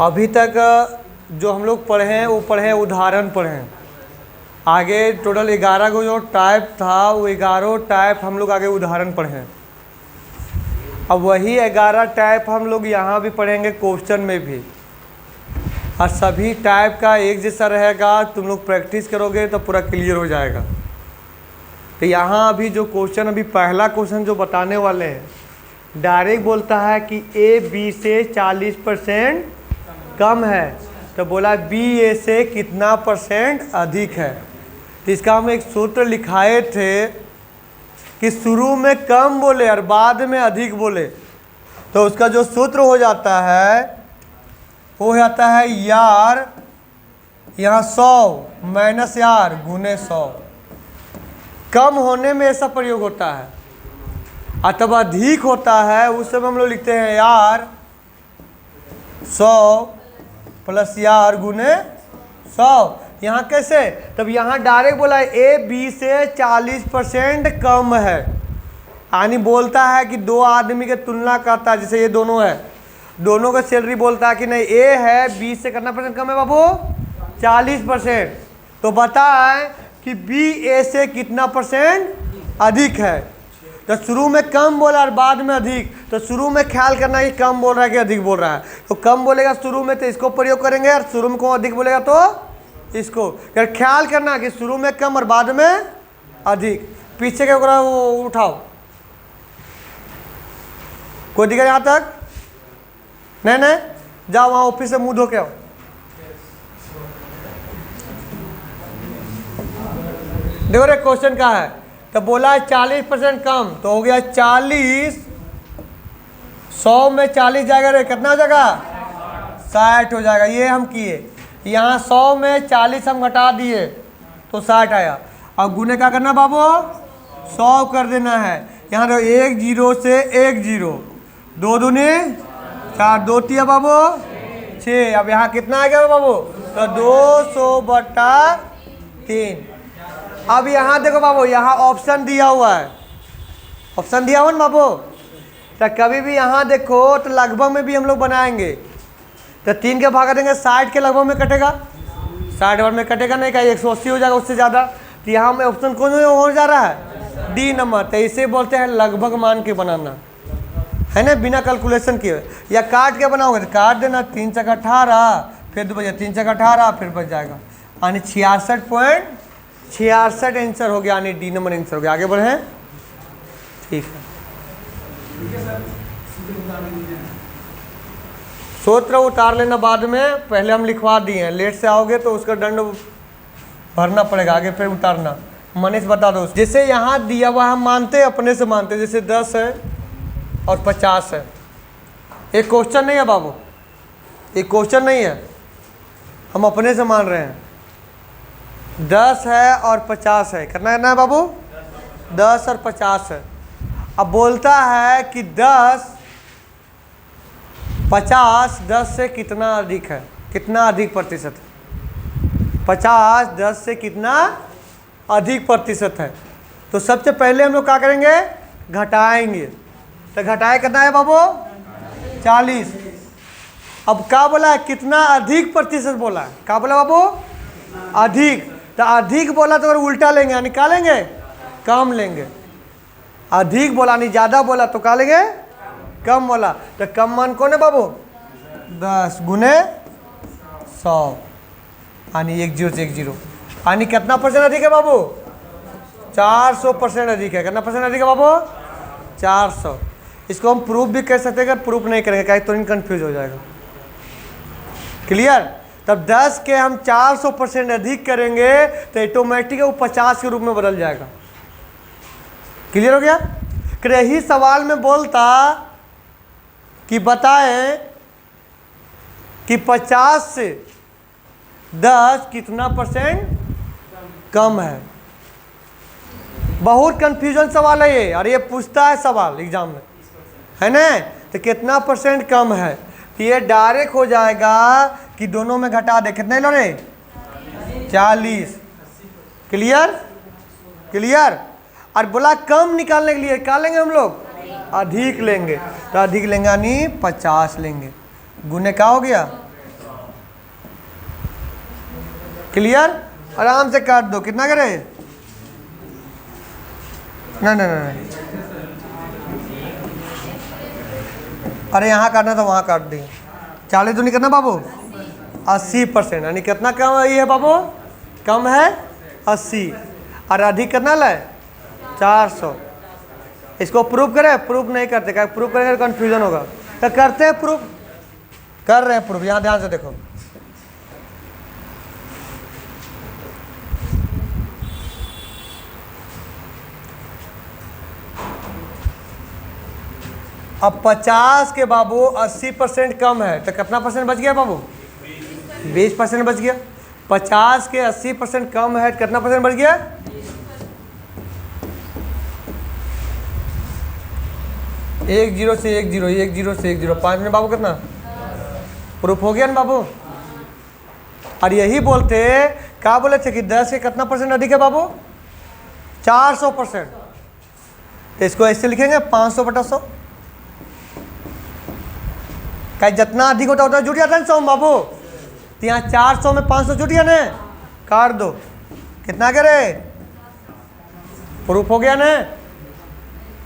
अभी तक जो हम लोग पढ़े हैं वो पढ़े हैं, उदाहरण पढ़े हैं। आगे टोटल 11 को जो टाइप था वो 11 टाइप हम लोग आगे उदाहरण पढ़े हैं। अब वही 11 टाइप हम लोग यहाँ भी पढ़ेंगे क्वेश्चन में भी, और सभी टाइप का एक जैसा रहेगा। तुम लोग प्रैक्टिस करोगे तो पूरा क्लियर हो जाएगा। तो यहाँ अभी जो क्वेश्चन, अभी पहला क्वेश्चन जो बताने वाले हैं, डायरेक्ट बोलता है कि ए बी से 40% कम है, तो बोला बी ए से कितना % अधिक है। तो इसका हम एक सूत्र लिखाए थे कि शुरू में कम बोले और बाद में अधिक बोले, तो उसका जो सूत्र हो जाता है वो हो जाता है यार, यहाँ 100 माइनस यार गुने 100। कम होने में ऐसा प्रयोग होता है, अथवा अधिक होता है उस समय हम लोग लिखते हैं यार 100 प्लस यार गुने 100। यहाँ कैसे, तब यहाँ डायरेक्ट बोला है ए बी से 40% कम है, यानी बोलता है कि दो आदमी के तुलना करता है। जैसे ये दोनों है, दोनों का सैलरी बोलता है कि नहीं ए है बी से कितना % कम है बाबू, 40%। तो बताए कि बी ए से कितना % अधिक है। तो शुरू में कम बोला और बाद में अधिक, तो शुरू में ख्याल करना है कि कम बोल रहा है कि अधिक बोल रहा है। तो कम बोलेगा शुरू में तो इसको प्रयोग करेंगे, और शुरू में को अधिक बोलेगा तो इसको। अगर ख्याल करना कि शुरू में कम और बाद में अधिक। पीछे के वो उठाओ, कोई दिक्कत यहाँ तक? नहीं, जाओ वहाँ ऑफिस से मुंह धो के आओ। देखो रे क्वेश्चन का है, तो बोला है 40% कम, तो हो गया 40, 100 में 40 जाएगा रे, कितना हो जाएगा 60 हो जाएगा। ये हम किए, यहाँ 100 में 40 हम घटा दिए तो 60 आया। अब गुने क्या करना बाबू, 100 कर देना है। यहाँ तो 1 0 से 1 0, 2 दूनी 4, 2 तिया बाबू 6। अब यहाँ कितना आ गया बाबू, तो 200/3। अब यहाँ देखो बाबू, यहाँ ऑप्शन दिया हुआ है, ऑप्शन दिया हुआ ना बाबू। तो कभी भी यहाँ देखो तो लगभग में भी हम लोग बनाएंगे, तो 3 के भागा देंगे 60 के लगभग में कटेगा, 60 में कटेगा नहीं, क्या 180 हो जाएगा उससे ज़्यादा। तो यहाँ में ऑप्शन कौन हो जा रहा है, डी नंबर। तो इसे बोलते हैं लगभग मान के बनाना, है ना, बिना कैलकुलेशन किए। या काट के बनाओगे तो काट देना, 3 × 18, फिर 2 बजे 3 × 18, फिर बच जाएगा, यानी 66.66 आंसर हो गया, यानी डी नंबर आंसर हो गया। आगे बढ़े, ठीक है। सूत्र उतार लेना बाद में, पहले हम लिखवा दिए हैं। लेट से आओगे तो उसका दंड भरना पड़ेगा, आगे फिर उतारना। मनीष बता दो। जैसे यहाँ दिया हुआ हम मानते अपने से मानते, जैसे 10 है और 50 है। एक क्वेश्चन नहीं है बाबू, एक क्वेश्चन नहीं है, हम अपने से मान रहे हैं। 10 है और 50 है, कितना करना है बाबू, 10 और 50 है। अब बोलता है कि 50 10 से कितना अधिक है, कितना अधिक प्रतिशत है। 50 10 से कितना अधिक प्रतिशत है। तो सबसे पहले हम लोग क्या करेंगे, घटाएंगे। तो घटाए कितना है बाबू, 40। अब क्या बोला है, कितना अधिक प्रतिशत बोला है, क्या बोला बाबू, अधिक। तो अधिक बोला तो अगर उल्टा लेंगे, यानी क्या लेंगे, कम लेंगे। अधिक बोला नहीं ज़्यादा बोला तो क्या लेंगे, कम बोला। तो कम मान कौन है बाबू, 10 गुने 100, यानी 1 0 से 1 0, यानी कितना % अधिक है बाबू, 400% अधिक है। कितना % अधिक है बाबू, 400। इसको हम प्रूफ भी कर सकते हैं, अगर प्रूफ नहीं करेंगे क्या तो कन्फ्यूज हो जाएगा। क्लियर। तब 10 के हम 400% अधिक करेंगे तो ऑटोमेटिक वो 50 के रूप में बदल जाएगा। क्लियर हो गया। यही सवाल में बोलता कि बताएं कि 50 से 10 कितना % कम है। बहुत कंफ्यूजन सवाल है ये, और ये पूछता है सवाल एग्जाम में, है ना। तो कितना % कम है, तो ये डायरेक्ट हो जाएगा कि दोनों में घटा दे, कितने लो रे, 40। Clear clear. और बोला कम निकालने के लिए क्या लेंगे हम लोग, अधिक लेंगे। तो अधिक लेंगे यानी 50 लेंगे, गुने क्या हो गया क्लियर, आराम से काट दो। कितना करे, नहीं, अरे यहाँ काटना था वहाँ काट दी। 40 तो नहीं करना बाबू, 80%, यानी कितना कम है ये बाबू, कम है 80, और अधिक कितना है 400। इसको प्रूफ करें, प्रूफ नहीं करते, क्या प्रूफ करेंगे तो कन्फ्यूजन होगा, तो करते हैं प्रूफ, कर रहे हैं प्रूफ। यहाँ ध्यान से देखो, अब 50 के बाबू 80% कम है, तो कितना परसेंट बच गया बाबू, 20% बच गया। 50 के 80% कम है, कितना परसेंट बच गया, 10 से 10, 5 में बाबू कितना, प्रूफ हो गया ना बाबू। और यही बोलते, क्या बोले थे कि 10 के कितना परसेंट अधिक है बाबू, 400%। इसको ऐसे लिखेंगे 500/100, क्या जितना अधिक होता होता जुट जाता है 100 बाबू, तो यहाँ 400 में 500 जुट गया ना, काट दो। कितना करे, प्रूफ हो गया ना,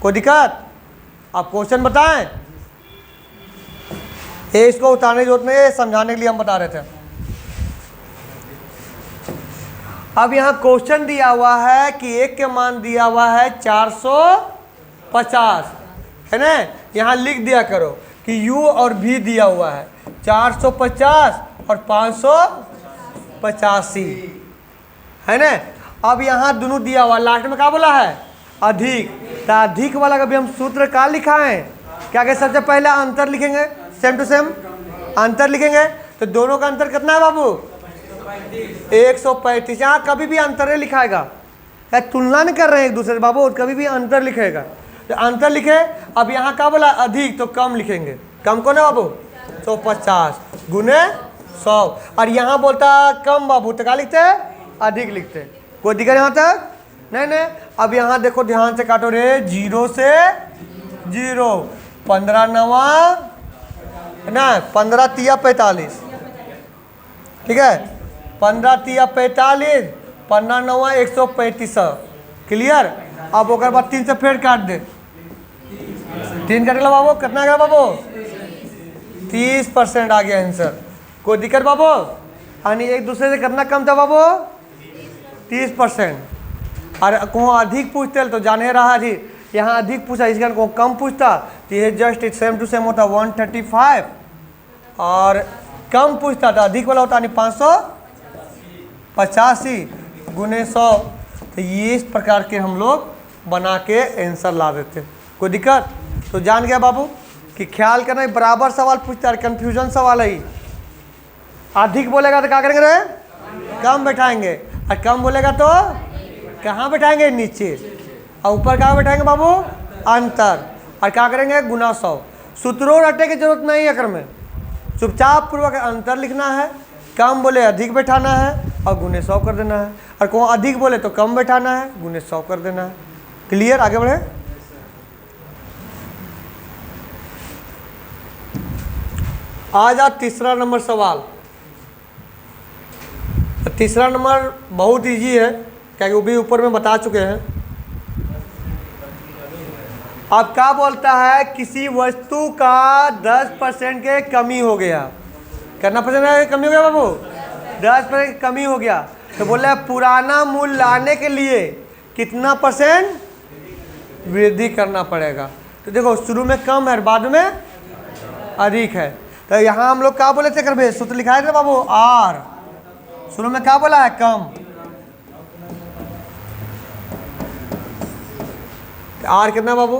कोई दिक्कत। आप क्वेश्चन बताएं, ये इसको उतारने की जरूरत नहीं है, समझाने के लिए हम बता रहे थे। अब यहाँ क्वेश्चन दिया हुआ है कि एक के मान दिया हुआ है 450, है ना। यहाँ लिख दिया करो कि u और v दिया हुआ है 450 और 585, है ना। अब यहाँ दोनों दिया हुआ, लास्ट में क्या बोला है, अधिक। तो अधिक वाला का भी हम सूत्र का लिखा है, क्या कहें, सबसे पहले अंतर लिखेंगे, सेम टू सेम अंतर लिखेंगे। तो दोनों का अंतर कितना है बाबू, 135। यहाँ कभी भी अंतर नहीं लिखाएगा, क्या तुलना नहीं कर रहे हैं एक दूसरे से बाबू, कभी भी अंतर लिखेगा। तो अंतर लिखे। अब यहाँ क्या बोला, अधिक, तो कम लिखेंगे। कम कौन है बाबू, 150 गुने 100। और यहाँ बोलता कम बाबू, तो क्या लिखते हैं, अधिक लिखते हैं। कोई दिक्कत यहाँ तक नहीं। अब यहाँ देखो, ध्यान से काटो रे, 0 से 0, 15 नवा ना, 15 तिया 45, ठीक है, 15 तिया 45, 15 नवा 135, क्लियर। अब ओकर बाद 3 से फिर काट दे, 3 काट लो बाबू, कितना आ गया बाबू, 30% आ गया आंसर। कोई दिक्कत बाबू, यानी एक दूसरे से कितना कम था बाबू, 30%। और को अधिक पूछते तो जाने रहा जी, यहाँ अधिक पूछा, इसका को कम पूछता तो ये जस्ट सेम टू सेम होता 135, और कम पूछता तो अधिक वाला होता, यानी 585 गुने 100। तो ये इस प्रकार के हम लोग बना के आंसर ला देते। कोई दिक्कत, तो जान गया बाबू कि ख्याल करना, बराबर सवाल पूछता है, कन्फ्यूजन सवाल है। अधिक बोलेगा तो क्या करेंगे रे, कम बैठाएंगे, और कम बोलेगा तो कहाँ बैठाएंगे, नीचे, और ऊपर कहाँ बैठाएंगे बाबू, अंतर, और क्या करेंगे, गुना 100। सूत्रों रटने की जरूरत नहीं है, अगर में चुपचाप पूर्वक अंतर लिखना है, कम बोले अधिक बैठाना है और गुने 100 कर देना है, और को अधिक बोले तो कम बैठाना है, गुने 100 कर देना है। क्लियर, आगे बढ़े। आज आप तीसरा नंबर सवाल। तीसरा नंबर बहुत इजी है, क्या वो भी ऊपर में बता चुके हैं। अब क्या बोलता है, किसी वस्तु का 10% के कमी हो गया, कितना परसेंट कमी हो गया बाबू, 10% कमी हो गया। तो बोला पुराना मूल्य लाने के लिए कितना परसेंट वृद्धि करना पड़ेगा। तो देखो, शुरू में कम है, बाद में अधिक है। तो यहाँ हम लोग क्या बोले थे, कर भाई सूत्र लिखाए थे बाबू, आर, शुरू में क्या बोला है, कम, आर कितना बाबू,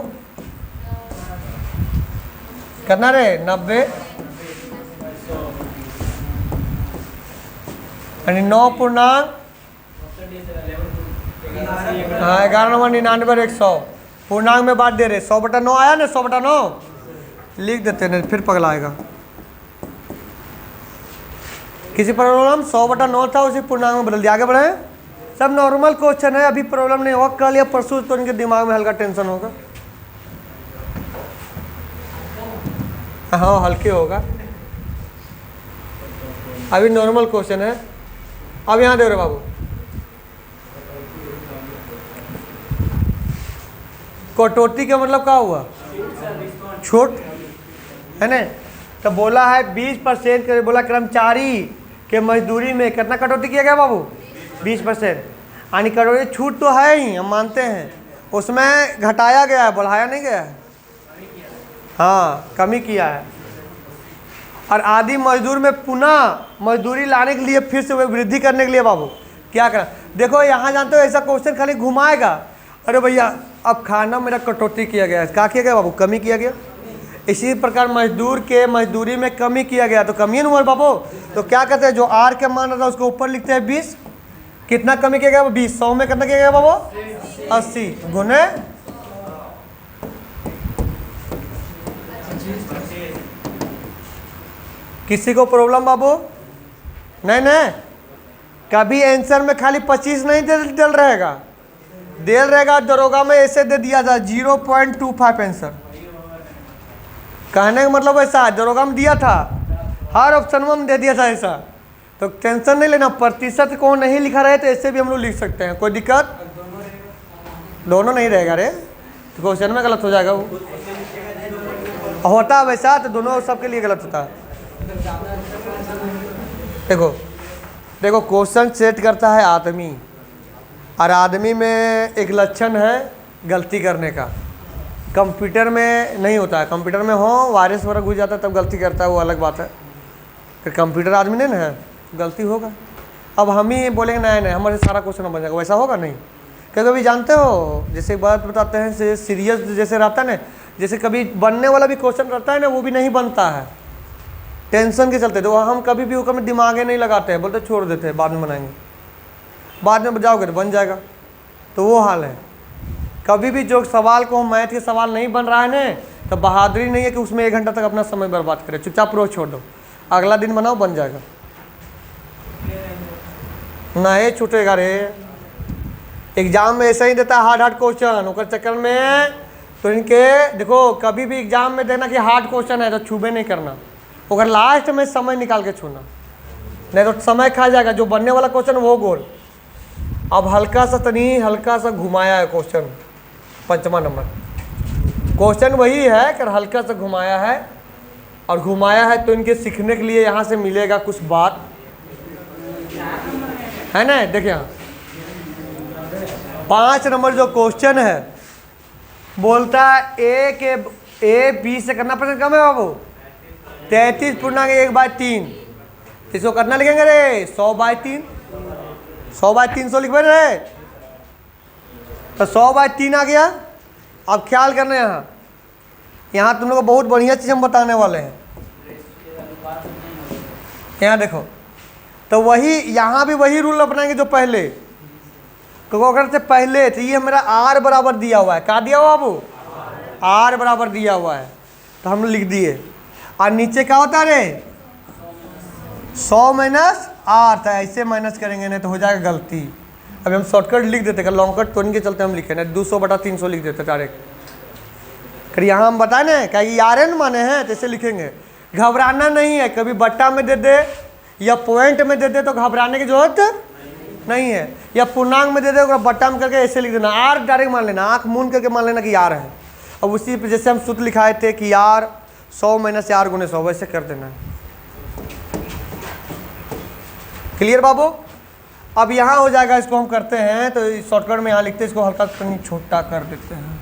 कितना रे, 90, यानी 9 पूर्णांक 11,99,100 पूर्णांक में बांट दे रहे। 100/9 आया ना, 100/9 लिख देते हैं, फिर पगलाएगा। किसी प्रॉब्लम 100/9 था, उसी पूर्णांक में बदल दिया। आगे बढ़े, सब नॉर्मल क्वेश्चन है, अभी प्रॉब्लम नहीं होगा, कल या परसों तो इनके दिमाग में हल्का टेंशन होगा। हाँ, हल्के होगा, अभी नॉर्मल क्वेश्चन है। अब यहाँ दे रहे बाबू, कटौती का मतलब क्या हुआ? छूट, है ना। तो बोला है 20% के, बोला कर्मचारी के मजदूरी में कितना कटौती किया गया बाबू? 20%। यानी कटौती छूट तो है ही, हम मानते हैं, उसमें घटाया गया है, बढ़ाया नहीं गया है। हाँ, कमी किया है। और आदि मजदूर में पुनः मजदूरी लाने के लिए, फिर से वृद्धि करने के लिए बाबू क्या करा? देखो यहाँ जानते हो ऐसा क्वेश्चन खाली घुमाएगा, अरे भैया अब खाना मेरा कटौती किया गया है, क्या किया गया बाबू? कमी किया गया। इसी प्रकार मजदूर के मजदूरी में कमी किया गया, तो कमी है बाबू। तो क्या कहते हैं, जो आर के मान रहता है उसको ऊपर लिखते हैं 20। कितना कमी किया गया? 20। 100 में कितना किया गया बाबू? 80 गुने किसी को प्रॉब्लम बाबू? नहीं नहीं, कभी आंसर में खाली 25 नहीं दिल रहेगा, दिल रहेगा दरोगा में ऐसे दे दिया था 0.25 आंसर। कहने का मतलब ऐसा, दरोगा में दिया था, हर ऑप्शन में दे दिया था ऐसा। तो टेंशन नहीं लेना, प्रतिशत को नहीं लिखा रहे तो ऐसे भी हम लोग लिख सकते हैं, कोई दिक्कत? दोनों नहीं रहेगा रे, तो क्वेश्चन में गलत हो जाएगा वो। होता है वैसा, तो दोनों सबके लिए गलत होता है। देखो देखो, क्वेश्चन सेट करता है आदमी, और आदमी में एक लक्षण है गलती करने का। कंप्यूटर में नहीं होता है, कंप्यूटर में हो वायरस वगैरह घुस जाता है तब गलती करता है, वो अलग बात है। फिर कंप्यूटर आदमी नहीं ना है, गलती होगा। अब हम ही बोलेंगे नहीं नहीं हमारे सारा क्वेश्चन बन जाएगा, वैसा होगा नहीं। क्योंकि अभी जानते हो, जैसे एक बात बताते हैं, सीरियस जैसे रहता है ना, जैसे कभी बनने वाला भी क्वेश्चन रहता है ना, वो भी नहीं बनता है टेंशन के चलते। तो हम कभी भी ऊपर में दिमाग नहीं लगाते हैं, बोलते छोड़ देते हैं, बाद में बनाएंगे, बाद में बजाओगे तो बन जाएगा। तो वो हाल है। कभी भी जो सवाल को मैथ के सवाल नहीं बन रहा है ना, तो बहादुरी नहीं है कि उसमें 1 घंटा तक अपना समय बर्बाद करें, चुपचाप रोज छोड़ दो, अगला दिन बनाओ, बन जाएगा। नहीं छूटेगा रे। एग्जाम में ऐसा ही देता है हार्ड क्वेश्चन, उसके चक्कर में तो इनके देखो, कभी भी एग्जाम में देना कि हार्ड क्वेश्चन है तो छूबे नहीं करना, अगर लास्ट में समय निकाल के छूना, नहीं तो समय खा जाएगा। जो बनने वाला क्वेश्चन वो गोल। अब हल्का सा घुमाया है क्वेश्चन, 5वां नंबर क्वेश्चन वही है कि हल्का सा घुमाया है, और घुमाया है तो इनके सीखने के लिए यहाँ से मिलेगा कुछ बात, है ना। देखिए 5 नंबर जो क्वेश्चन है, बोलता है ए बी से करना परसेंट कम है बाबू, 33.1/3। इसको करना लिखेंगे रे 100/3, 100/300 लिख रहे, तो 100/3 आ गया। अब ख्याल करना, यहाँ तुम लोग को बहुत बढ़िया चीज़ हम बताने वाले हैं। यहाँ देखो, तो वही यहाँ भी वही रूल अपनाएंगे जो पहले, तो अगर से पहले तो ये मेरा आर बराबर दिया हुआ है, क्या दिया हुआ बाबू? आर बराबर दिया हुआ है, तो हम लिख दिए। और नीचे क्या होता है रे? 100 माइनस आर था, ऐसे माइनस करेंगे नहीं तो हो जाएगा गलती। अभी हम शॉर्टकट लिख देते, लॉन्ग कट तो इनके चलते हम लिखे नहीं, 200/300 लिख देते डायरेक्ट। फिर यहाँ हम बताए ना क्या ये आर एन माने हैं, तो ऐसे लिखेंगे। घबराना नहीं है, कभी बट्टा में दे दे या पॉइंट में दे दे तो घबराने की जरूरत नहीं है, या पूर्णांक में दे दे बट्टा में करके ऐसे लिख देना, आर डायरेक्ट मान लेना, आँख मूंद करके मान लेना कि आर है। अब उसी पे जैसे हम सूत्र लिखाए थे कि आर 100 माइनस आर गुने 100, वैसे कर देना है। क्लियर बाबू? अब यहाँ हो जाएगा, इसको हम करते हैं तो शॉर्टकट में यहाँ लिखते हैं, इसको हल्का छोटा कर देते हैं।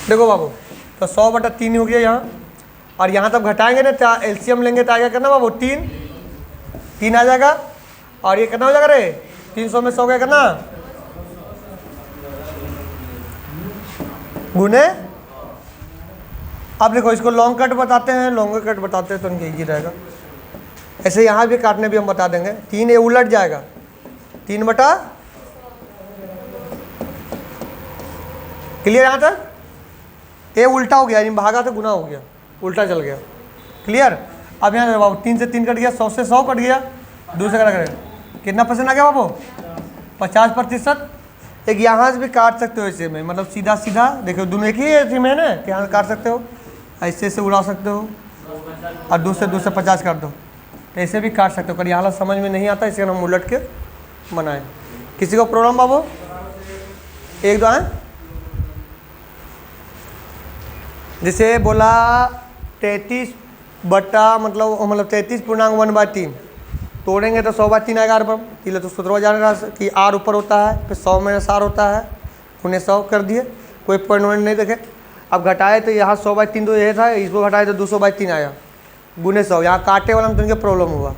देखो बाबू, तो 100/3 हो गया यहाँ, और यहाँ तब घटाएंगे ना तो एलसीएम लेंगे तो आगे करना बाबू 3 आ जाएगा, और ये कितना हो जाएगा रे? 300 में 100 क्या करना गुने। अब देखो, इसको लॉन्ग कट बताते हैं, लॉन्ग कट बताते हैं तो इनके ईजी रहेगा। ऐसे यहाँ भी काटने भी हम बता देंगे। 3 ये उलट जाएगा, 3/, क्लियर? यहाँ तक ये उल्टा हो गया, यानी भागा तो गुना हो गया, उल्टा चल गया। क्लियर? अब यहाँ बाबू 3 से 3 कट गया, 100 से 100 कट गया, 2 से कट गया, कितना परसेंट आ गया बाबू? 50%। एक यहाँ से भी काट सकते हो ऐसे में, मतलब सीधा सीधा देखो, दोनों एक ही थी में ना, यहाँ से काट सकते हो, ऐसे ऐसे उड़ा सकते हो और दूसरे 50 कर दो, तो ऐसे भी काट सकते हो। कभी हालत समझ में नहीं आता, इसके हम उलट के बनाए। किसी को प्रॉब्लम बाबू? एक दो है जैसे बोला 33 बटा मतलब 33.1/3 तोड़ेंगे तो 100/3 आएगा। आर पर पहले तो सूत्र जान रहा कि आर ऊपर होता है, फिर 100 में सार होता है, उन्हें 100 कर दिए, कोई पॉइंट नहीं देखे। अब घटाए तो यहाँ 100/3 तो ये था, इसको घटाए तो 200/3 आया, गुने 100। यहाँ काटे वाला में तुमको प्रॉब्लम हुआ,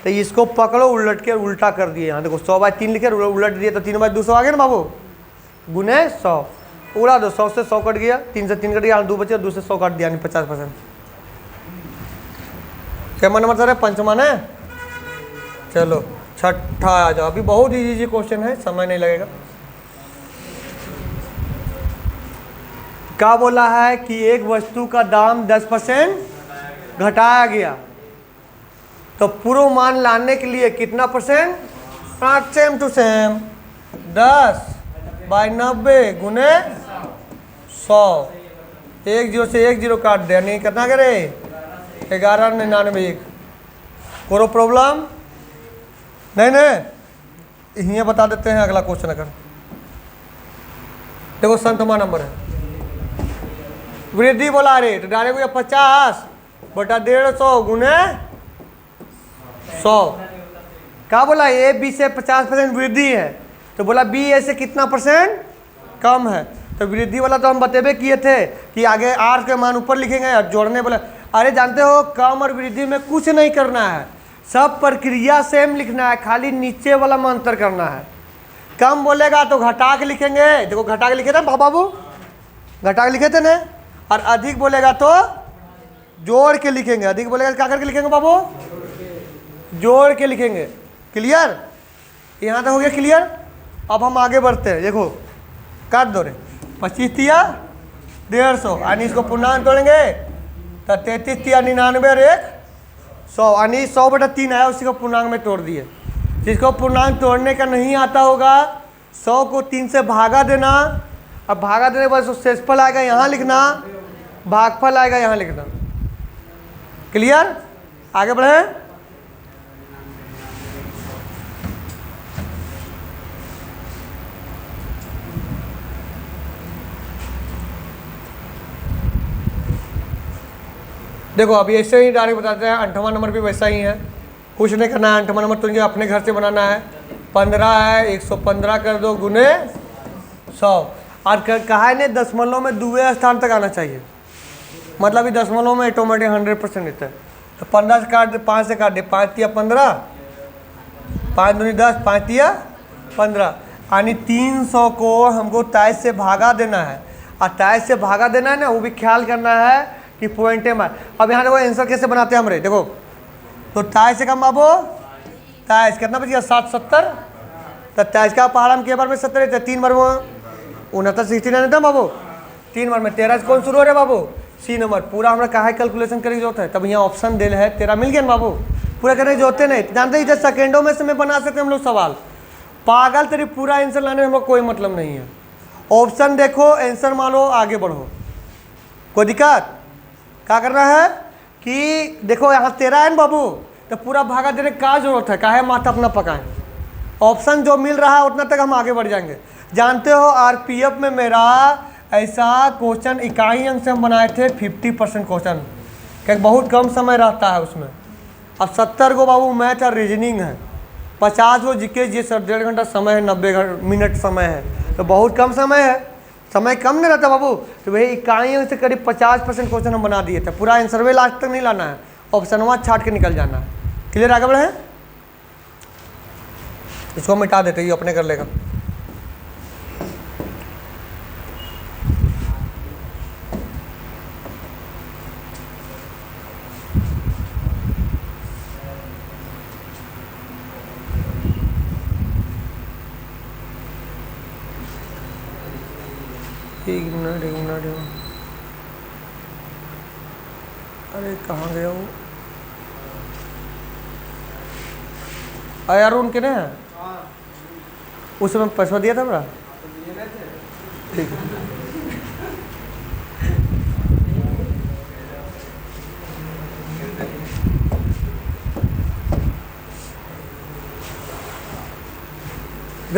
तो इसको पकड़ो उलट के उल्टा कर दिए। यहाँ देखो 100/3 लिखे, उलट दिए तो 3/200 आ गया ना बाबू, गुने 100 उड़ा दो। 100 से 100 कट गया, 3 से 3 कट गया, यहाँ 2 बचे, 2 से 100 काट दिया, यानी 50%। क्या मन मतलब है? पंचमान है। चलो छठा आ जाओ। अभी बहुत इजी क्वेश्चन है, समय नहीं लगेगा। क्या बोला है कि एक वस्तु का दाम 10% घटाया गया, तो पूर्व मान लाने के लिए कितना परसेंट? सेम टू सेम 10/90 गुने 100। 1 0 से 1 0 काट दे, यानी कितना करे? 1199। कोई प्रॉब्लम नहीं? यही बता देते हैं अगला क्वेश्चन। अगर देखो संतमा नंबर है, वृद्धि बोला रे, तो डालेंगे 50/150 गुने 100। क्या बोला? ए बी से 50% वृद्धि है, तो बोला बी ए से कितना परसेंट कम है। तो वृद्धि वाला तो हम बतेबे किए थे कि आगे आर के मान ऊपर लिखेंगे और जोड़ने बोला। अरे जानते हो कम और वृद्धि में कुछ नहीं करना है, सब प्रक्रिया सेम लिखना है, खाली नीचे वाला में अंतर करना है। कम बोलेगा तो घटा के लिखेंगे, देखो घटा के लिखे थे बाबू, घटा के लिखे थे ना। और अधिक बोलेगा तो जोड़ के लिखेंगे। अधिक बोलेगा क्या करके लिखेंगे बाबू? जोड़ के लिखेंगे। क्लियर? यहाँ तक हो गया क्लियर? अब हम आगे बढ़ते हैं। देखो काट दो रे, 25 तिया 150, यानी इसको पूर्णांक तोड़ेंगे तो 33 तिया 99 और 1 100, यानी 100/3 आया, उसी को पूर्णांक में तोड़ दिए। जिसको पूर्णांक तोड़ने का नहीं आता होगा, 100 को 3 से भागा देना, अब भागा देने के बाद शेषफल आएगा यहाँ लिखना, भागफल आएगा यहाँ लिखना। क्लियर? आगे बढ़े। देखो अभी ऐसे ही डायरेक्ट बताते हैं। 8वां नंबर भी वैसा ही है, कुछ नहीं करना है। 8वां नंबर तुझे अपने घर से बनाना है। 15 है, 115 कर दो गुने 100। और कहा है नहीं दशमलव में दुए स्थान तक आना चाहिए, मतलब ये दशमलव में ऑटोमेटिक 100% रहता है। तो 15 से काट दे, 5 से काट दे, 5 तिया 15, 5 दूनी 10, 5 तिया 15, यानी 300 को हमको 23 से भागा देना है। और 23 से भागा देना है ना, वो भी ख्याल करना है कि पॉइंटे में। अब यहाँ देखो आंसर कैसे बनाते हैं हमरे, देखो तो 23 से कम बाबू 23 कितना बच गया? 7 70। तो 23 का पहाड़ हम के बार में 70 रहते, 3 बार में 69 69 था बाबू, 3 बार में 13 से कौन शुरू हो रहा है बाबू? सी नंबर। पूरा हमारा कहा कैलकुलेशन करने की जरूरत है, तब यहाँ ऑप्शन दिल है 13 मिल गया ना बाबू। पूरा करने की जरूरत नहीं, जानते इधर सेकेंडों में से मैं बना सकते हम लोग सवाल। पागल तेरी पूरा आंसर लाने में हम लोग कोई मतलब नहीं है। ऑप्शन देखो, आंसर मानो, आगे बढ़ो, कोई दिक्कत? क्या करना है कि देखो यहाँ 13 है ना बाबू, तो पूरा भागा देने का जरूरत है, काहे माथा अपना पकाएं। ऑप्शन जो मिल रहा है उतना तक हम आगे बढ़ जाएंगे। जानते हो आरपीएफ में मेरा ऐसा क्वेश्चन इकाई अंक से हम बनाए थे 50% क्वेश्चन, क्योंकि बहुत कम समय रहता है उसमें। अब 70 को बाबू मैथ और रीजनिंग है, 50 को जीके जी, सर 1.5 घंटा समय है, 90 मिनट समय है, तो बहुत कम समय है, समय कम नहीं रहता बाबू। तो वही इकाई अंक से करीब 50% क्वेश्चन हम बना दिए थे। पूरा आंसर वे लास्ट तक नहीं लाना है, ऑप्शन वहाँ छाट के निकल जाना है। क्लियर? आगे बढ़े, इसको मिटा देते, ये अपने कर लेगा। एक मिनट, अरे कहाँ गया वो? यार उनके ना उस समय पैसा दिया था मेरा, ठीक है।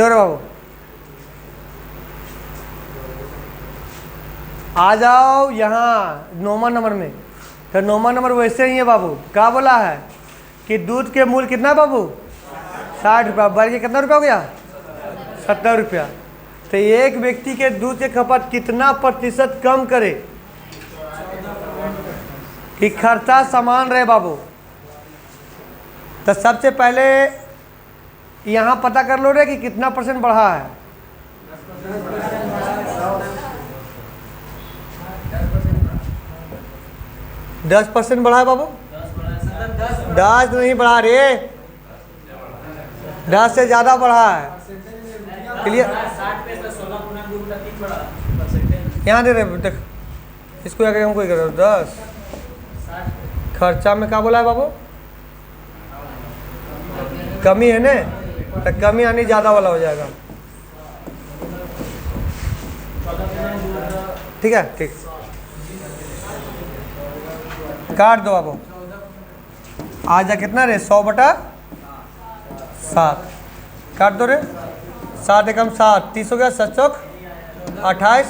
रे बाबू, आ जाओ यहाँ 9वां नंबर में। तो 9वां नंबर वैसे ही है बाबू। क्या बोला है कि दूध के मूल्य कितना बाबू 60 रुपया, बढ़ के कितना रुपया हो गया 70 रुपया। तो एक व्यक्ति के दूध की खपत कितना प्रतिशत कम करे कि खर्चा समान रहे बाबू। तो सबसे पहले यहाँ पता कर लो रे कि कितना % बढ़ा है। 10% बढ़ा है बाबू। 10 नहीं बढ़ा रे, 10 से ज़्यादा बढ़ा है। क्लियर, यहाँ दे रहे देख, इसको आगे हमको करो 10 खर्चा में क्या बोला है बाबू, कमी है ना, तो कमी यानी ज़्यादा वाला हो जाएगा। ठीक है, ठीक, काट दो बाबू। आ जा कितना रे 100/7 काट दो रे। 7 एकम 7, 30 हो गया, 7 चौक 28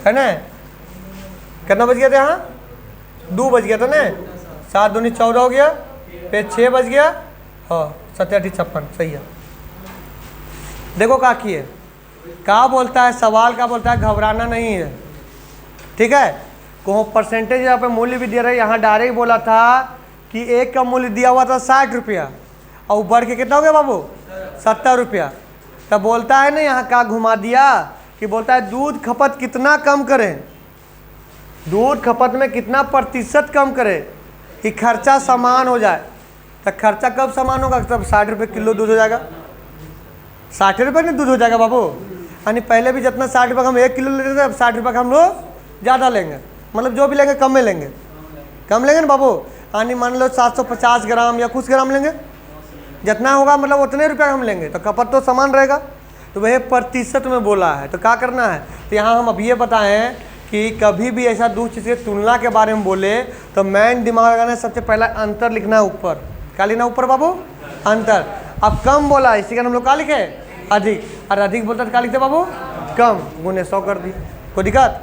है ना। कितना बच गया था यहाँ 2 बच गया था ना। 7 दूनी 14 हो गया, फिर 6 बच गया, हाँ 7 8 56 सही है। देखो का किए क्या बोलता है, सवाल का बोलता है घबराना नहीं है। ठीक है, को परसेंटेज यहाँ पे मूल्य भी दे रहे। यहाँ डायरेक्ट बोला था कि एक का मूल्य दिया हुआ था 60 रुपया और बढ़ के कितना हो गया बाबू 70 रुपया। तब बोलता है ना यहाँ का घुमा दिया कि बोलता है दूध खपत कितना कम करें, दूध खपत में कितना प्रतिशत कम करें कि खर्चा समान हो जाए। तो खर्चा कब समान होगा, तब 60 रुपये किलो दूध हो जाएगा। 60 रुपये नहीं दूध हो जाएगा बाबू, यानी पहले भी जितना 60 रुपये का हम 1 किलो लेते थे, अब 60 रुपये का हम लोग ज़्यादा लेंगे, मतलब जो भी लेंगे कम में लेंगे, कम लेंगे ना बाबू। यानी मान लो 750 ग्राम या कुछ ग्राम लेंगे, जितना होगा मतलब उतने रुपये हम लेंगे, तो खपत तो समान रहेगा। तो वह प्रतिशत में बोला है, तो क्या करना है। तो यहाँ हम अब ये बताएं कि कभी भी ऐसा दो चीज़ की तुलना के बारे में बोले तो मैन दिमाग लगाना है, सबसे पहला अंतर लिखना है ऊपर। क्या लिखना ऊपर बाबू, अंतर। अब कम बोला, इसी का हम लोग क्या लिखे अधिक, और अधिक बोलता तो क्या लिखते बाबू कम, गुने 100 कर दी। कोई दिक्कत,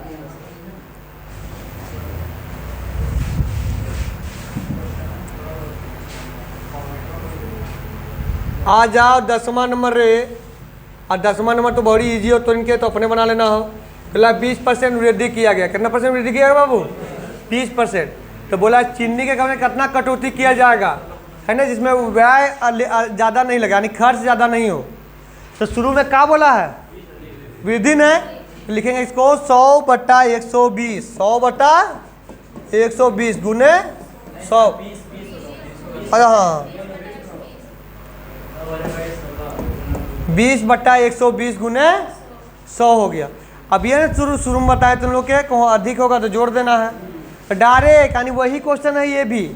आ जाओ 10वां नंबर रे। और 10वां नंबर तो बड़ी इजी हो, तो इनके तो अपने बना लेना हो। बोला 20% वृद्धि किया गया। कितना % वृद्धि किया गया बाबू 20%। तो बोला चीनी के काम में कितना कटौती किया जाएगा, है ना, जिसमें व्यय ज़्यादा नहीं लगा, यानी खर्च ज़्यादा नहीं हो। तो शुरू में क्या बोला है वृद्धि ने, लिखेंगे इसको 100/120, 100/120 गुने 100। अरे हाँ 20/120 गुने 100 हो गया। अब ये ना शुरू में बताए तुम लोग के कहीं अधिक होगा तो जोड़ देना है, तो डायरेक्ट, यानी वही क्वेश्चन है ये भी।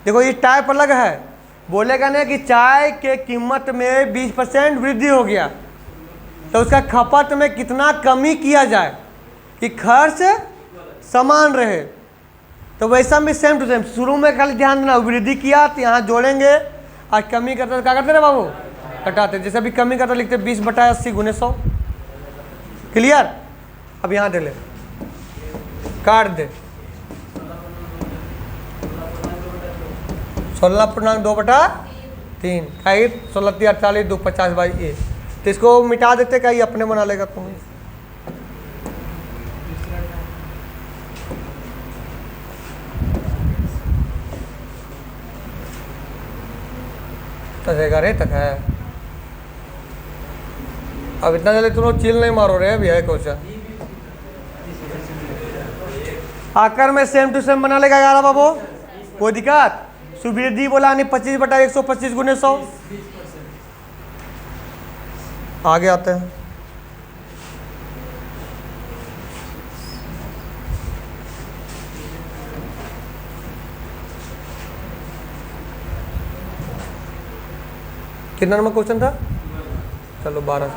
देखो ये टाइप अलग है, बोलेगा ना कि चाय के कीमत में 20% वृद्धि हो गया, तो उसका खपत में कितना कमी किया जाए कि खर्च समान रहे। तो वैसा भी सेम टू सेम, शुरू में खाली ध्यान देना, वृद्धि किया तो यहाँ जोड़ेंगे, और कमी करते तो क्या करते ना बाबू कटाते। जैसे अभी कमी करते लिखते 20/80 गुने 100। क्लियर, अब यहाँ दे ले, काट दे 16.2/3 का 16×3 = 48, 2 50/a। तो इसको मिटा देते, क्या ये अपने बना लेगा तुम। तक रे तक है। अब इतना जल्दी तुम लोग चिल नहीं मारो रे, अभी है क्वेश्चन। आकर में सेम टू सेम बना लेगा 11 बाबू, कोई दिक्कत। सुवृद्धि बोला यानी 25/125 गुने 100। आगे आते हैं, कितना नंबर क्वेश्चन था, चलो 12 से।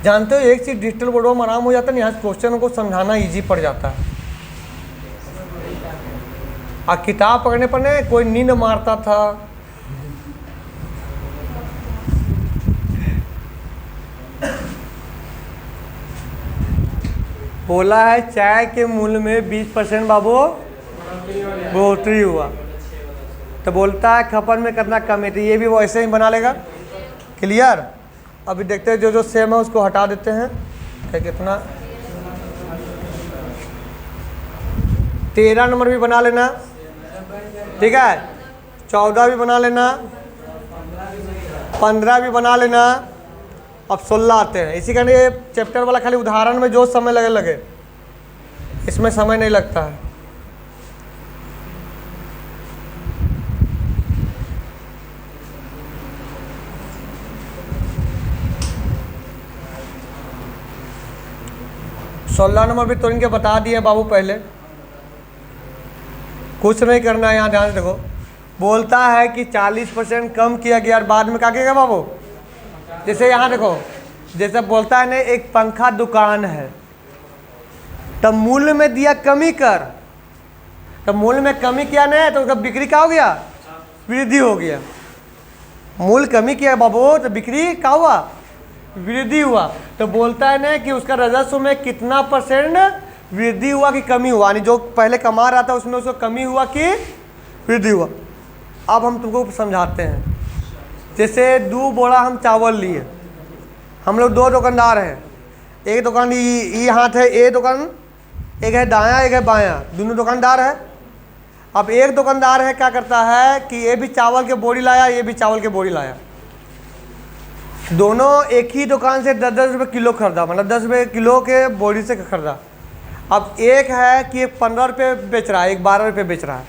जानते हो एक चीज डिजिटल बोर्डों में आराम हो जाता है, यहाँ क्वेश्चन को समझाना इजी पड़ जाता है। और किताब पकड़ने पर ने कोई नींद मारता था। बोला है चाय के मूल्य में 20% बाबू बढ़ोतरी हुआ, तो बोलता है खपत में कितना कमी थी, ये भी वो ऐसे ही बना लेगा। क्लियर। अभी देखते हैं जो जो सेम है उसको हटा देते हैं। कितना 13 नंबर भी बना लेना, ठीक है, 14 भी बना लेना, 15 भी बना लेना। अब 16 आते हैं। इसी कारण ये चैप्टर वाला खाली उदाहरण में जो समय लगे इसमें समय नहीं लगता है। सोलह नंबर भी तो इनके बता दिए बाबू पहले, कुछ नहीं करना है। यहाँ ध्यान से देखो, बोलता है कि 40% कम किया गया और बाद में क्या कहेगा बाबू। जैसे यहाँ देखो, जैसे बोलता है ना एक पंखा दुकान है, तब मूल्य में दिया कमी कर, तब मूल्य में कमी किया नहीं तो उसका बिक्री क्या हो गया, वृद्धि हो गया। मूल्य कमी किया बाबू तो बिक्री क्या हुआ, वृद्धि हुआ। तो बोलता है ना कि उसका राजस्व में कितना % वृद्धि हुआ कि कमी हुआ, यानी जो पहले कमा रहा था उसमें उसको कमी हुआ कि वृद्धि हुआ। अब हम तुमको समझाते हैं। जैसे 2 बोरा हम चावल लिए, हम लोग 2 दुकानदार हैं। एक दुकान ये हाथ है, ए दुकान, एक है दायां एक है बायां, दोनों दुकानदार है। अब एक दुकानदार है क्या करता है कि ये भी चावल के बोरी लाया, ये भी चावल के बोरी लाया, दोनों एक ही दुकान से 10-10 रुपये किलो खरीदा, मतलब 10 रुपये किलो के बोरी से खरीदा। अब एक है कि 15 रुपये बेच रहा है, एक 12 रुपये बेच रहा है,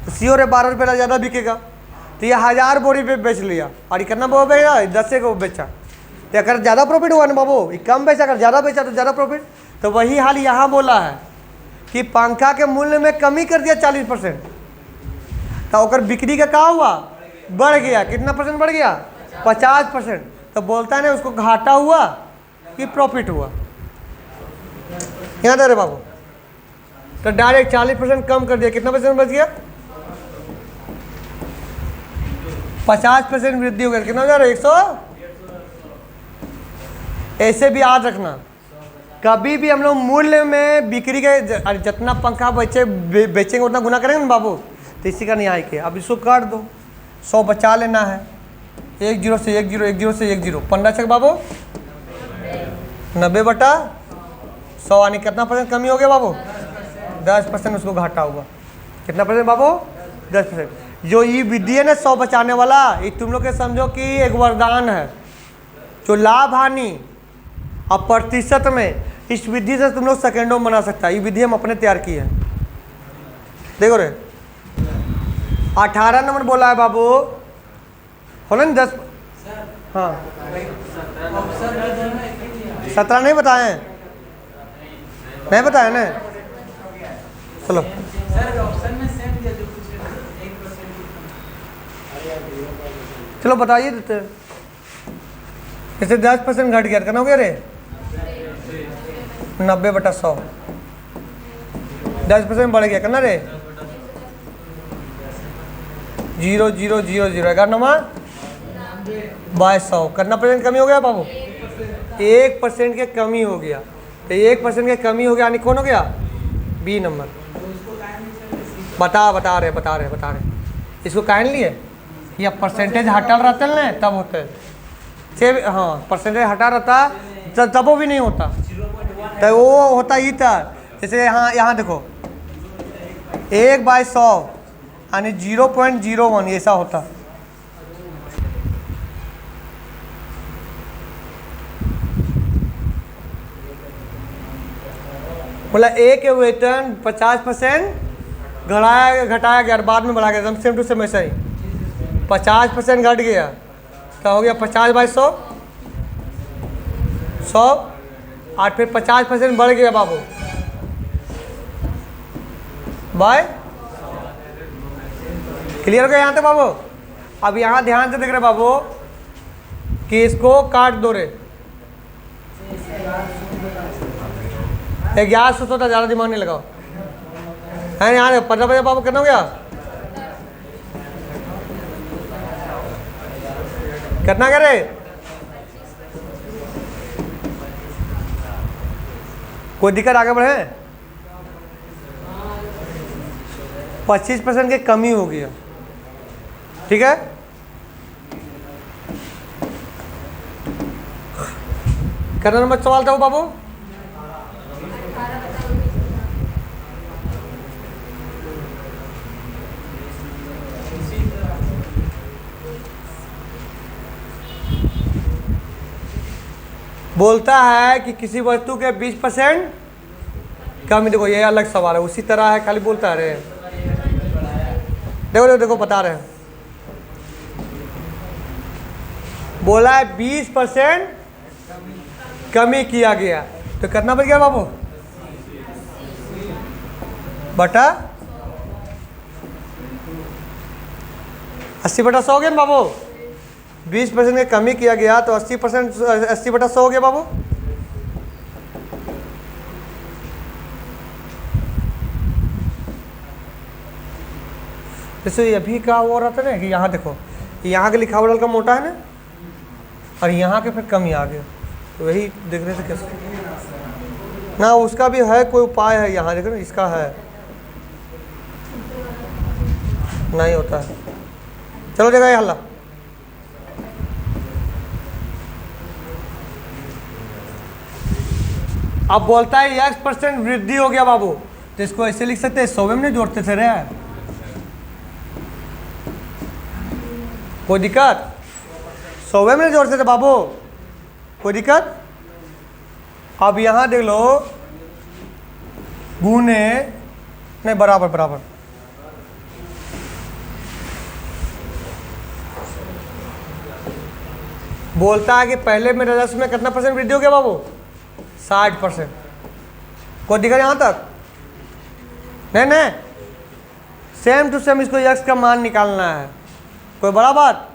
तो श्योर है 12 रुपये ज़्यादा बिकेगा। तो ये 1000 बोरी पे बेच लिया और ये कितना वो बेचा, 10 को बेचा, तो अगर ज़्यादा प्रॉफिट हुआ ना बाबू, ये कम बेचा, अगर ज़्यादा बेचा तो ज़्यादा प्रॉफिट। तो वही हाल यहाँ बोला है कि पंखा के मूल्य में कमी कर दिया 40%, तो अगर बिक्री का क्या हुआ, बढ़ गया, कितना % बढ़ गया, 50%। तो बोलता है ना उसको घाटा हुआ कि प्रॉफिट हुआ। यहाँ दे रहे बाबू, तो डायरेक्ट 40% कम कर दिया, कितना % बच गया, 50% वृद्धि हो गया, कितना हो जा रहा है, 100। ऐसे भी याद रखना, कभी भी हम लोग मूल्य में बिक्री के जितना पंखा बेचेंगे उतना गुना करेंगे ना बाबू, तो इसी का न्याय किया। अब इसको काट दो, 100 बचा लेना है, 1 0 से 1 0, 1 0 से 1 0, 15 छक बाबू 90/100, यानी कितना % कमी हो गया बाबू, 10% उसको घाटा हुआ। कितना % बाबू, 10%। जो ये विधि है ना 100 बचाने वाला, ये तुम लोग के समझो कि एक वरदान है। जो लाभ हानि और प्रतिशत में, इस विधि से तुम लोग सेकेंडों में बना सकता है। ये विधि हम अपने तैयार की है। देखो रे, 18 नंबर बोला है बाबू, हो ना 10, हाँ 17 नहीं बताए, नहीं बताया ना, चलो चलो बताइए देते हैं। जैसे 10% घट गया, कितना हो गया रे, 90/100, 10% बढ़ गया, कितना रे, 0 0 0 0, 11 नंबर 100, कितना % कमी हो गया बाबू, 1% के कमी हो गया। तो 1% के कमी हो गया, यानी कौन हो गया, बी नंबर। बता रहे इसको कान लिए या परसेंटेज हटल रहता है तब होते हैं से, हाँ परसेंटेज हटा रहता तब वो भी नहीं होता, तो वो होता ही था। जैसे यहाँ देखो 1/100 यानी 0.01 ऐसा होता। बोला एक वेतन 50% घटाया गया और बाद में बढ़ा गया, एकदम सेम टू सेम ऐसा ही। 50% घट गया तो हो गया 50/100, 100, और फिर 50% बढ़ गया बाबू बाय। क्लियर हो गया यहाँ तक बाबू। अब यहाँ ध्यान से देख रहे बाबू कि इसको काट दो रे, 1100 तो ज़्यादा दिमाग नहीं लगाओ, है यहाँ 15 बाबू कितना हो गया? कितना करे? कोई दिक्कत? आगे बढ़े। 25% की कमी हो गई है, ठीक है। कितना नंबर सवाल था वो बाबू? बोलता है कि किसी वस्तु के 20% कमी। देखो ये अलग सवाल है, उसी तरह है, खाली बोलता है। देखो देखो देखो बता रहे हैं, बोला है 20% कमी किया गया, तो कितना बच गया बाबू? बटा 80/100 हो गया ना बाबू। 20% की कमी किया गया तो 80% 80/100 हो गया बाबू। जैसे अभी क्या हो रहा था ना कि यहाँ देखो, यहाँ के लिखावट हल्का मोटा है ना, और यहाँ के फिर कमी आ गया, तो वही देख रहे थे कैसे ना। उसका भी है कोई उपाय है, यहाँ देखो ना, इसका है, नहीं होता है। चलो देखा ये हल्ला। अब बोलता है X% वृद्धि हो गया बाबू, तो इसको ऐसे लिख सकते हैं, 100 में नहीं जोड़ते थे रे। कोई दिक्कत? 100 में नहीं जोड़ते थे बाबू, कोई दिक्कत? अब यहां देख लो, गुने नहीं, बराबर बराबर। बोलता है कि पहले में राजस्व में कितना % वृद्धि हो गया बाबू? 60%। कोई दिक्कत यहाँ तक? नहीं नहीं, सेम टू सेम इसको x का मान निकालना है। कोई बड़ा बात?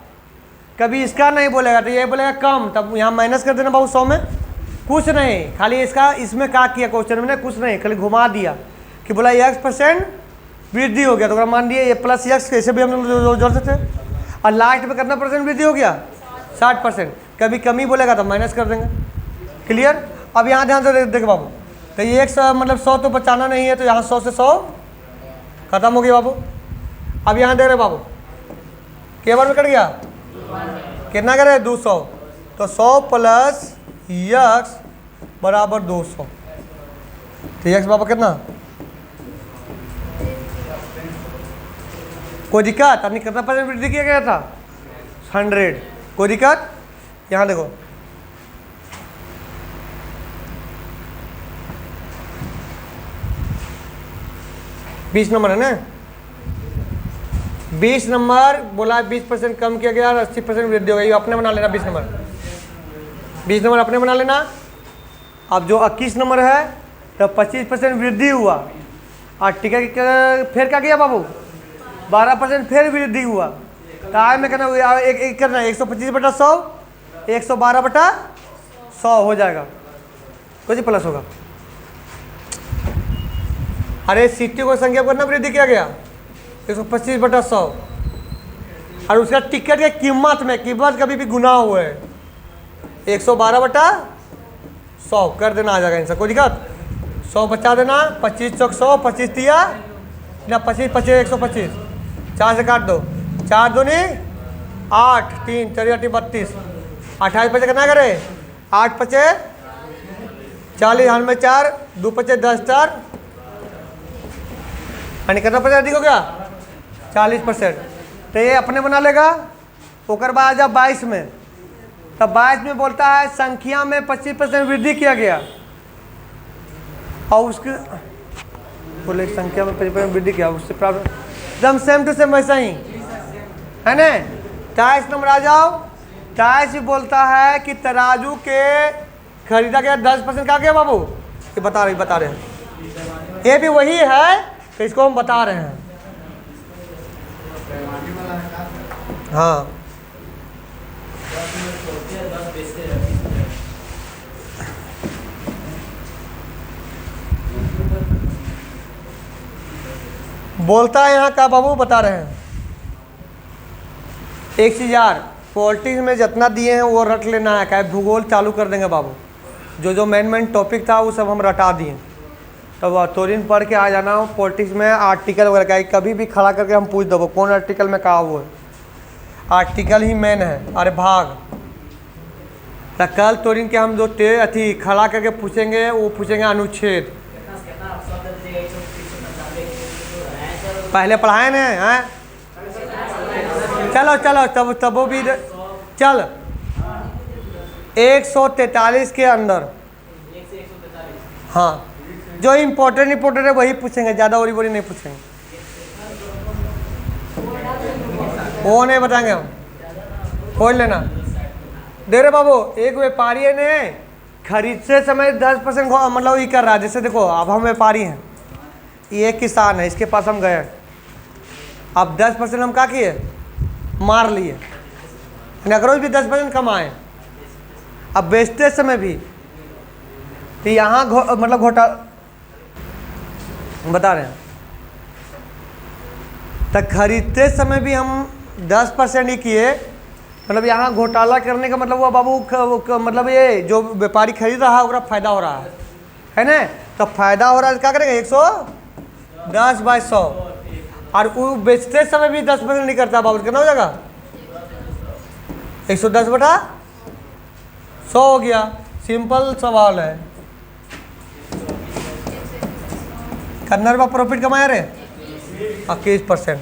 कभी इसका नहीं बोलेगा तो ये बोलेगा कम, तब यहाँ माइनस कर देना बाबू 100 में। कुछ नहीं, खाली इसका इसमें क्या किया क्वेश्चन में, कुछ नहीं, खाली घुमा दिया कि बोला X% वृद्धि हो गया, तो मान दिया ये प्लस x, कैसे भी हम लोग जोड़ सकते हैं। और लास्ट में कितना % वृद्धि हो गया? 60%। कभी कमी बोलेगा तो माइनस कर देंगे। क्लियर? अब यहाँ ध्यान से देख बाबू, तो ये 100 मतलब 100 तो बचाना नहीं है, तो यहाँ 100 से 100 खत्म हो गया बाबू। अब यहाँ देख रहे बाबू, के बार में कट गया, कितना करे? 200। तो 100 प्लस x बराबर 200, तो x बाबा कितना? कोई दिक्कत? आपने कितना % वृद्धि किया गया था? 100। कोई दिक्कत? यहाँ देखो, बीस नंबर है ना, 20 नंबर बोला 20% कम किया गया और 80% वृद्धि हो गई। अपने बना लेना 20 नंबर, 20 नंबर अपने बना लेना। अब जो 21 नंबर है तो 25% वृद्धि हुआ, और टिका फिर क्या किया बाबू? 12% फिर वृद्धि हुआ, तो आय में कहना एक करना 125/100, 112/100 हो जाएगा, कुछ प्लस होगा। अरे सीटी को संख्या को कितना वृद्धि किया गया? 125/100, और उसका टिकट के कीमत में, कीमत कभी भी गुना हुआ है, 112/100 कर देना, आ जाएगा इनसे। कोई दिक्कत? 100 बचा देना, 25 चौक 100, 25 तिया ना 25 25 125, 4 से काट दो, 4 दूनी 8, 3 4 8 32, 28 पचे कितना करे? 8 पचे 40, हाथ में 4, 2 पचे 10, 4 यानी कितना % अधिक हो गया? 40%। तो ये अपने बना लेगा। ओकर बाद जब 22 में, तब 22 में बोलता है संख्या में 25% वृद्धि किया गया, और उसके बोले संख्या में 25% वृद्धि किया, उससे प्राप्त एकदम सेम टू सेम वैसा ही है ना। 23 नंबर आ जाओ। 23 बोलता है कि तराजू के खरीदा गया 10% का गया बाबू, ये बता रहे हैं, ये भी वही है, तो इसको हम बता रहे हैं। हाँ बोलता है यहाँ का बाबू बता रहे हैं। एक चीज़ यार, पॉलिटिक्स में जितना दिए हैं वो रट लेना है। क्या भूगोल चालू कर देंगे बाबू, जो मेन टॉपिक था वो सब हम रटा दिए। तो थोड़ी दिन पढ़ के आ जाना पॉलिटिक्स में आर्टिकल वगैरह का, कभी भी खड़ा करके हम पूछ दो कौन आर्टिकल में कहा वो है। आर्टिकल ही मेन है। अरे भाग, तो कल तोरिन के हम जो अथी खड़ा करके पूछेंगे, वो पूछेंगे अनुच्छेद। पहले पढ़ाए ना हैं? चलो चलो तब वो भी चल 143 के अंदर। हाँ, जो इम्पोर्टेंट है वही पूछेंगे, ज़्यादा ओरी बोरी नहीं पूछेंगे, वो नहीं बताएंगे हम। खोल लेना। दे रहे बाबू, एक व्यापारी ने खरीदते समय 10% मतलब ये कर रहा है। जैसे देखो, अब हम व्यापारी हैं, ये एक किसान है, इसके पास हम गए, अब 10% हम क्या किए, मार लिए, नगरोज भी 10% कमाए। अब बेचते समय भी तो यहाँ मतलब घोटाला बता रहे हैं, तो खरीदते समय भी हम 10% ही किए। मतलब यहाँ घोटाला करने का मतलब हुआ बाबू मतलब ये जो व्यापारी खरीद रहा है उसका फायदा हो रहा है ना। तो फायदा हो रहा है, क्या करेंगे 110/100, और वो बेचते समय भी 10% नहीं करता बाबू, कितना हो जाएगा 110/100 हो गया। सिंपल सवाल है। कितना रुपया प्रॉफिट कमाया रे? 21%।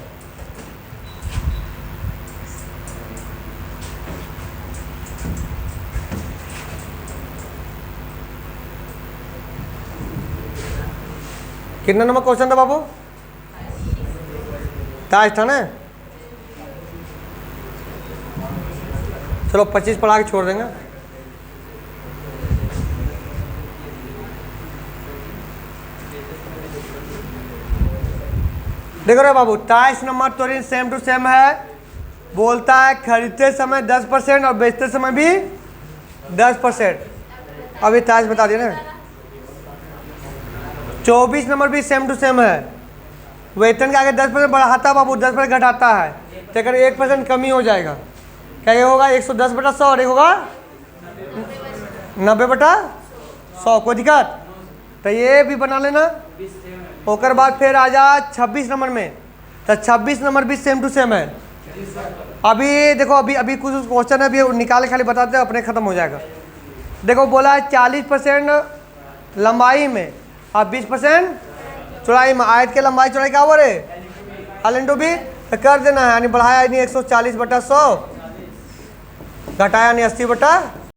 कितना नंबर क्वेश्चन था बाबू? 23 था ना। चलो 25 पढ़ा के छोड़ देंगे। देखो रे बाबू, 23 नंबर तो सेम टू सेम है। बोलता है खरीदते समय 10% और बेचते समय भी 10%। अभी 23 बता दिया ना। 24 नंबर भी सेम टू सेम है। वेतन के आगे 10% बढ़ाता है बाबू, 10% घटाता है, तो अगर 1% कमी हो जाएगा। क्या ये होगा 110/100 और एक होगा 90/100। कोई दिक्कत? तो ये भी बना लेना। होकर बाद फिर आ जा 26 नंबर में। तो 26 नंबर भी सेम टू सेम है। अभी देखो, अभी कुछ क्वेश्चन है, अभी निकाले खाली बताते हैं, अपने खत्म हो जाएगा। देखो बोला है 40% लंबाई में और 20% चौड़ाई में। आयत के लंबाई चौड़ाई क्या हुआ रे? L × B तो कर देना है, यानी बढ़ाया यानी 140/100, घटाया यानी 80/100।